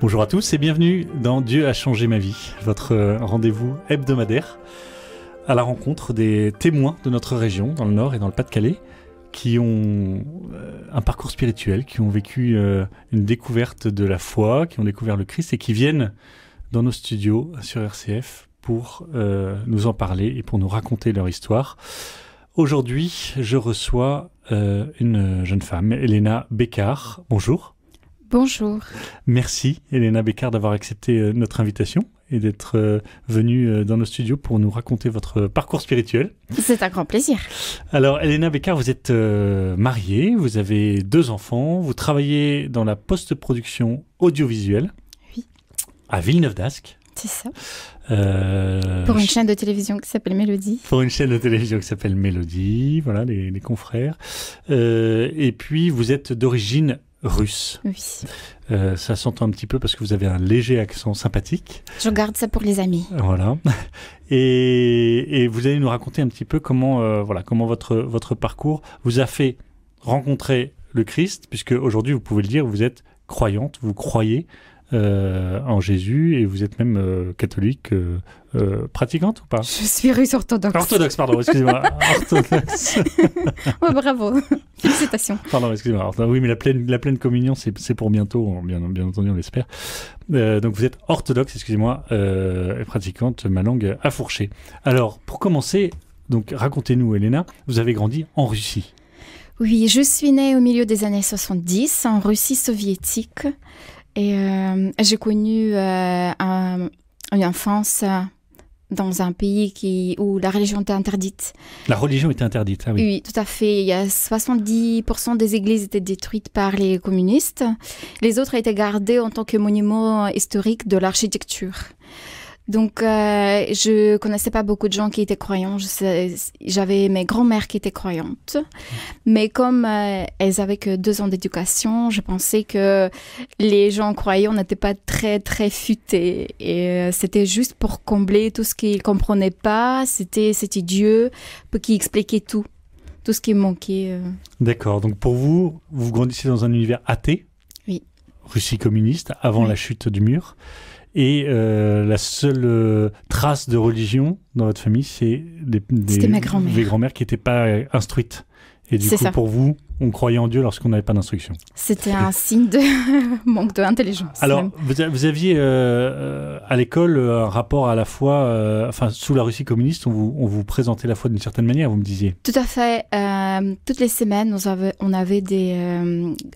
Bonjour à tous et bienvenue dans Dieu a changé ma vie, votre rendez-vous hebdomadaire à la rencontre des témoins de notre région, dans le Nord et dans le Pas-de-Calais, qui ont un parcours spirituel, qui ont vécu une découverte de la foi, qui ont découvert le Christ et qui viennent dans nos studios sur RCF pour nous en parler et pour nous raconter leur histoire. Aujourd'hui, je reçois une jeune femme, Elena Bécard. Bonjour. Bonjour. Merci, Elena Bécard, d'avoir accepté notre invitation et d'être venue dans nos studios pour nous raconter votre parcours spirituel. C'est un grand plaisir. Alors, Elena Bécard, vous êtes mariée, vous avez 2 enfants, vous travaillez dans la post-production audiovisuelle. Oui. À Villeneuve d'Ascq. C'est ça. Pour une chaîne de télévision qui s'appelle Mélodie. Pour une chaîne de télévision qui s'appelle Mélodie, voilà, les confrères. Et puis, vous êtes d'origine russe. Oui. Ça s'entend un petit peu parce que vous avez un léger accent sympathique. Je garde ça pour les amis. Voilà. Et vous allez nous raconter un petit peu comment votre parcours vous a fait rencontrer le Christ, puisque aujourd'hui, vous pouvez le dire, vous êtes croyante, vous croyez en Jésus et vous êtes même catholique pratiquante ou pas? Je suis russe orthodoxe. Orthodoxe, pardon, excusez-moi. Orthodoxe. Ouais, bravo. Félicitations. Pardon, excusez-moi. Oui, mais la pleine communion, c'est pour bientôt, bien entendu, on l'espère. Donc vous êtes orthodoxe, excusez-moi, et pratiquante, ma langue a fourché. Alors, pour commencer, donc racontez-nous, Elena, vous avez grandi en Russie. Oui, je suis née au milieu des années 70 en Russie soviétique. Et j'ai connu une enfance dans un pays où la religion était interdite. La religion était interdite, ah oui. Oui, tout à fait. Il y a 70% des églises étaient détruites par les communistes. Les autres étaient gardées en tant que monuments historiques de l'architecture. Donc, je connaissais pas beaucoup de gens qui étaient croyants. J'avais mes grands-mères qui étaient croyantes. Mais comme elles avaient que 2 ans d'éducation, je pensais que les gens croyants n'étaient pas très, très futés. Et c'était juste pour combler tout ce qu'ils comprenaient pas. C'était Dieu qui expliquait tout ce qui manquait. D'accord. Donc, pour vous, vous grandissez dans un univers athée. Oui. Russie communiste, avant la chute du mur. Et la seule trace de religion dans votre famille, c'est c'était ma grand-mère. Des grands-mères qui n'étaient pas instruites. Et du coup, ça. Pour vous, on croyait en Dieu lorsqu'on n'avait pas d'instruction. C'était un signe de manque d'intelligence. Alors, vous aviez à l'école un rapport à la foi, sous la Russie communiste, on vous présentait la foi d'une certaine manière, vous me disiez. Tout à fait. Toutes les semaines, on avait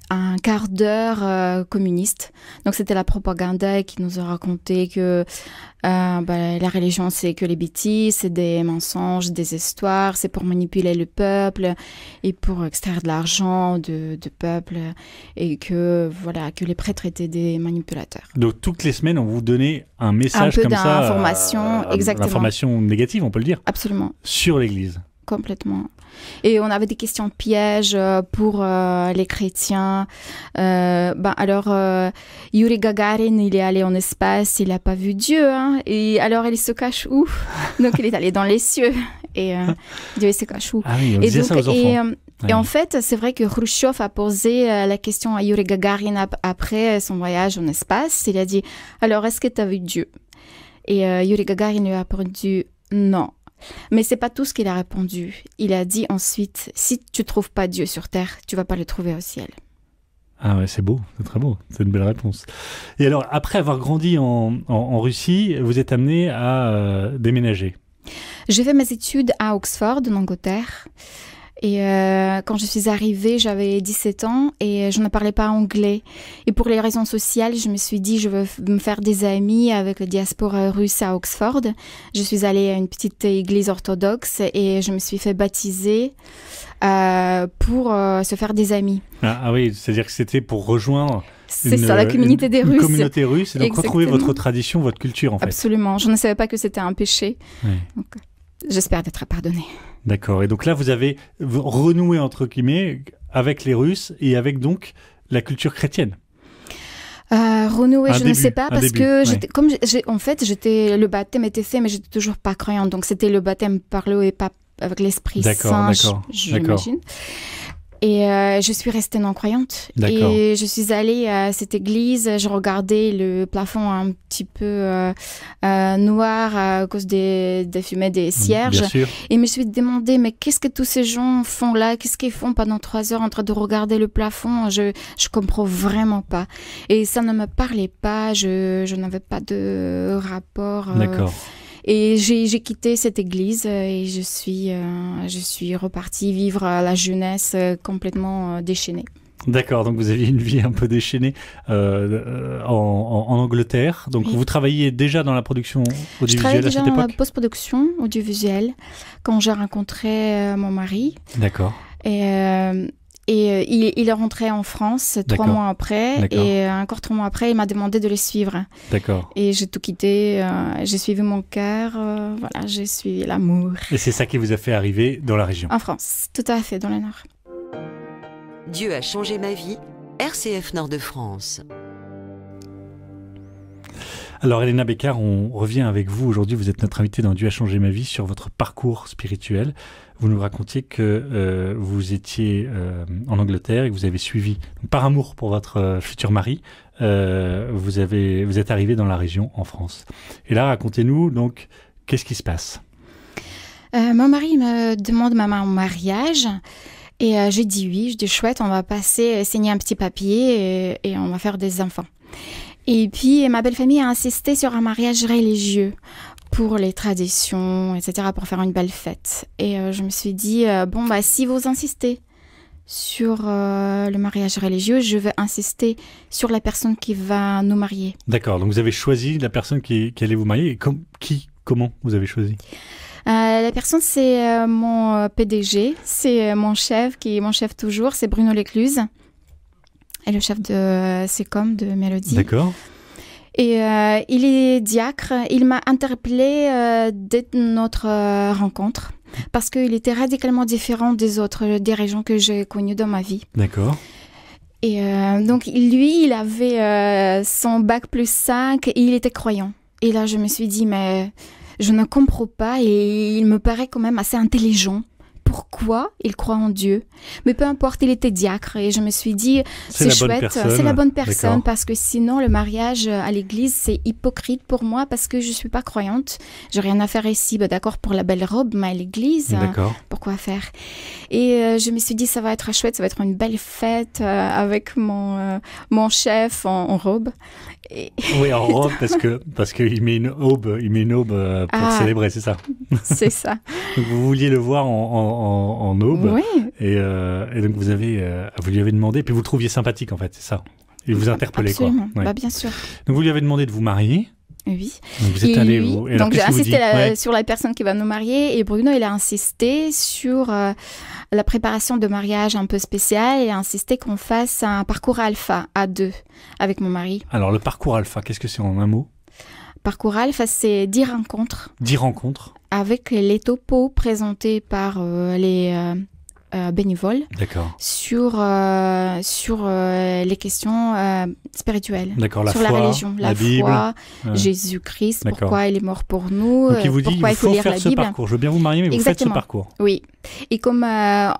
un quart d'heure communiste. Donc, c'était la propagande qui nous a raconté que la religion, c'est que les bêtises, c'est des mensonges, des histoires, c'est pour manipuler le peuple et pour extraire de l'argent de peuple et que les prêtres étaient des manipulateurs. Donc, toutes les semaines, on vous donnait un message comme ça. Un peu d'information, exactement. Information négative, on peut le dire. Absolument. Sur l'Église. Complètement. Et on avait des questions pièges pour les chrétiens. Yuri Gagarin, il est allé en espace, il n'a pas vu Dieu. Hein, et alors, il se cache où? Donc, il est allé dans les cieux. Et Dieu, il se cache où? Ah oui, on disait ça aux enfants. Et en fait, c'est vrai que Khrouchtchev a posé la question à Yuri Gagarin après son voyage en espace. Il a dit, alors, est-ce que tu as vu Dieu? Et Yuri Gagarin lui a répondu, non. Mais c'est pas tout ce qu'il a répondu. Il a dit ensuite, si tu trouves pas Dieu sur terre, tu vas pas le trouver au ciel. Ah ouais, c'est beau, c'est très beau, c'est une belle réponse. Et alors, après avoir grandi en Russie, vous êtes amené à déménager. J'ai fait mes études à Oxford, en Angleterre. Et quand je suis arrivée, j'avais 17 ans et je ne parlais pas anglais. Et pour les raisons sociales, je me suis dit, je veux me faire des amis avec la diaspora russe à Oxford. Je suis allée à une petite église orthodoxe et je me suis fait baptiser pour se faire des amis. Ah oui, c'est-à-dire que c'était pour rejoindre... C'est ça, la communauté des Russes. Une communauté russe, et donc retrouver votre tradition, votre culture en fait. Absolument, je ne savais pas que c'était un péché. Oui. Donc, j'espère d'être pardonnée. D'accord, et donc là vous avez renoué entre guillemets avec les Russes et avec donc la culture chrétienne. Renouer, je ne sais pas, parce que ouais. Le baptême était fait, mais j'étais toujours pas croyante. Donc c'était le baptême par l'eau et pas avec l'Esprit Saint, j'imagine. Et je suis restée non-croyante. Et je suis allée à cette église, je regardais le plafond un petit peu noir à cause des fumées des cierges. Et je me suis demandé, mais qu'est-ce que tous ces gens font là? Qu'est-ce qu'ils font pendant 3 heures en train de regarder le plafond? Je comprends vraiment pas. Et ça ne me parlait pas, je n'avais pas de rapport. D'accord. Et j'ai quitté cette église et je suis repartie vivre la jeunesse complètement déchaînée. D'accord, donc vous aviez une vie un peu déchaînée en Angleterre. Donc vous travailliez déjà dans la production audiovisuelle à cette époque? Je travaillais déjà dans la post-production audiovisuelle quand j'ai rencontré mon mari. D'accord. Et il est rentré en France 3 mois après. Et encore 3 mois après, il m'a demandé de le suivre. D'accord. Et j'ai tout quitté. J'ai suivi mon cœur. Voilà, j'ai suivi l'amour. Et c'est ça qui vous a fait arriver dans la région? En France, tout à fait, dans le Nord. Dieu a changé ma vie. RCF Nord de France. Alors Elena Beckar, on revient avec vous. Aujourd'hui, vous êtes notre invitée dans Dieu a changé ma vie sur votre parcours spirituel. Vous nous racontiez que vous étiez en Angleterre et que vous avez suivi, par amour pour votre futur mari, vous êtes arrivée dans la région en France. Et là, racontez-nous donc, qu'est-ce qui se passe? Mon mari me demande ma main en mariage. Et j'ai dit oui, je dis chouette, on va signer un petit papier et on va faire des enfants. Et puis ma belle famille a insisté sur un mariage religieux pour les traditions, etc., pour faire une belle fête. Et je me suis dit, si vous insistez sur le mariage religieux, je vais insister sur la personne qui va nous marier. D'accord, donc vous avez choisi la personne qui allait vous marier. Et comment vous avez choisi? La personne, c'est mon PDG, c'est mon chef, qui est mon chef toujours, c'est Bruno Lecluse, et le chef de Secom, de Mélodie. D'accord. Et il est diacre, il m'a interpellée dès notre rencontre, parce qu'il était radicalement différent des autres, des régions que j'ai connues dans ma vie. D'accord. Et donc lui, il avait son bac +5 et il était croyant. Et là, je me suis dit, mais je ne comprends pas et il me paraît quand même assez intelligent. Pourquoi il croit en Dieu? Mais peu importe, il était diacre et je me suis dit, c'est chouette, c'est la bonne personne parce que sinon le mariage à l'église, c'est hypocrite pour moi parce que je ne suis pas croyante. J'ai rien à faire ici, d'accord, pour la belle robe, mais à l'église, pourquoi faire? Et je me suis dit, ça va être chouette, ça va être une belle fête avec mon chef en robe. Oui, en robe parce qu'il met une aube, pour célébrer, c'est ça? C'est ça. Donc vous vouliez le voir en aube, oui. Et donc vous lui avez demandé, puis vous le trouviez sympathique en fait, c'est ça? Il vous interpellait. Absolument. Quoi. Ouais. Bien sûr. Donc vous lui avez demandé de vous marier. Oui. Donc vous êtes allé vous. Et donc j'ai insisté sur la personne qui va nous marier et Bruno il a insisté sur la préparation de mariage un peu spécial et a insisté qu'on fasse un parcours alpha à 2 avec mon mari. Alors le parcours alpha, qu'est-ce que c'est en un mot? Parcours alpha, c'est 10 rencontres. 10 rencontres. Avec les topos présentés par les bénévoles. D'accord. Sur les questions spirituelles. D'accord, sur foi, la religion, la Bible, foi, Jésus-Christ, pourquoi il est mort pour nous, donc il vous dit, pourquoi il faut lire faire la ce Bible. Parcours. Je veux bien vous marier, mais vous faites ce parcours. Oui. Et comme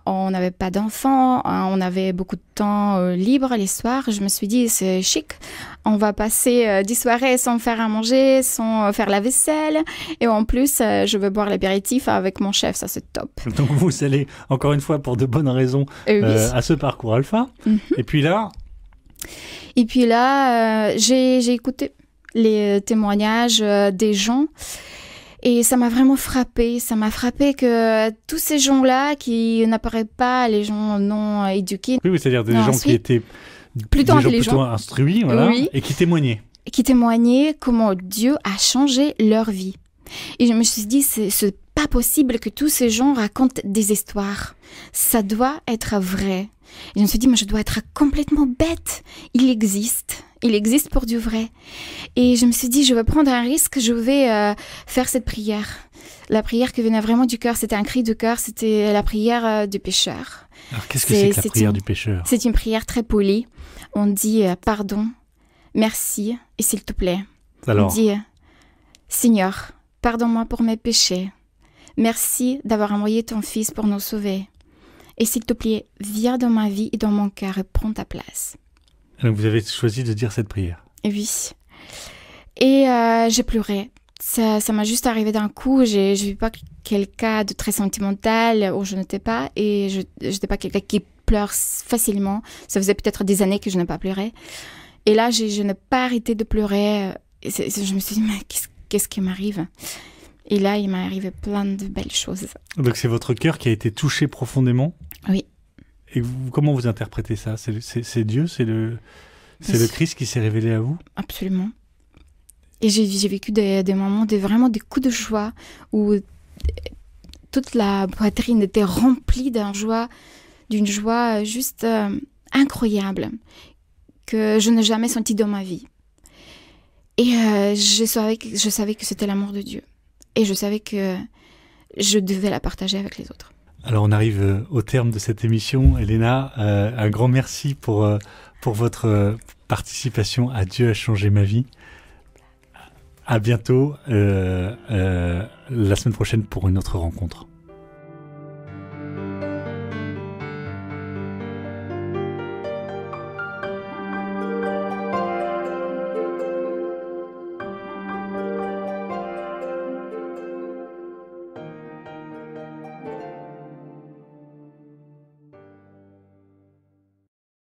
on n'avait pas d'enfants, on avait beaucoup de temps libre les soirs, je me suis dit, c'est chic. On va passer 10 soirées sans faire à manger, sans faire la vaisselle. Et en plus, je veux boire l'apéritif avec mon chef, ça c'est top. Donc vous allez, encore une fois, pour de bonnes raisons, à ce parcours alpha. Et puis là, j'ai écouté les témoignages des gens. Et ça m'a vraiment frappée. Ça m'a frappée que tous ces gens-là qui n'apparaissent pas, les gens non éduqués. Oui, c'est-à-dire des gens qui étaient plutôt instruits, voilà, oui. Et qui témoignaient. Qui témoignaient comment Dieu a changé leur vie. Et je me suis dit, c'est pas possible que tous ces gens racontent des histoires. Ça doit être vrai. Et je me suis dit, mais je dois être complètement bête. Il existe pour du vrai. Et je me suis dit, je vais prendre un risque, je vais faire cette prière. La prière qui venait vraiment du cœur, c'était un cri de cœur, c'était la prière du pécheur. Alors qu'est-ce que c'est que la prière du pécheur? C'est une prière très polie. On dit pardon, merci et s'il te plaît. Alors... On dit Seigneur, pardonne-moi pour mes péchés. Merci d'avoir envoyé ton Fils pour nous sauver. Et s'il te plaît, viens dans ma vie et dans mon cœur et prends ta place. Donc vous avez choisi de dire cette prière. Et oui. Et j'ai pleuré. Ça m'a juste arrivé d'un coup. Je n'ai pas quelqu'un de très sentimental où je n'étais pas. Et je n'étais pas quelqu'un qui pleure facilement. Ça faisait peut-être des années que je n'ai pas pleuré. Et là, je n'ai pas arrêté de pleurer. Je me suis dit, mais qu'est-ce qui m'arrive ? Et là, il m'est arrivé plein de belles choses. Donc c'est votre cœur qui a été touché profondément ? Oui. Et comment vous interprétez ça ? C'est Dieu, c'est le Christ qui s'est révélé à vous ? Absolument. Et j'ai vécu des moments, vraiment des coups de joie où toute la poitrine était remplie d'une joie juste incroyable que je n'ai jamais sentie dans ma vie. Et je savais que c'était l'amour de Dieu. Et je savais que je devais la partager avec les autres. Alors on arrive au terme de cette émission. Elena, un grand merci pour votre participation à Dieu a changé ma vie. À bientôt la semaine prochaine pour une autre rencontre.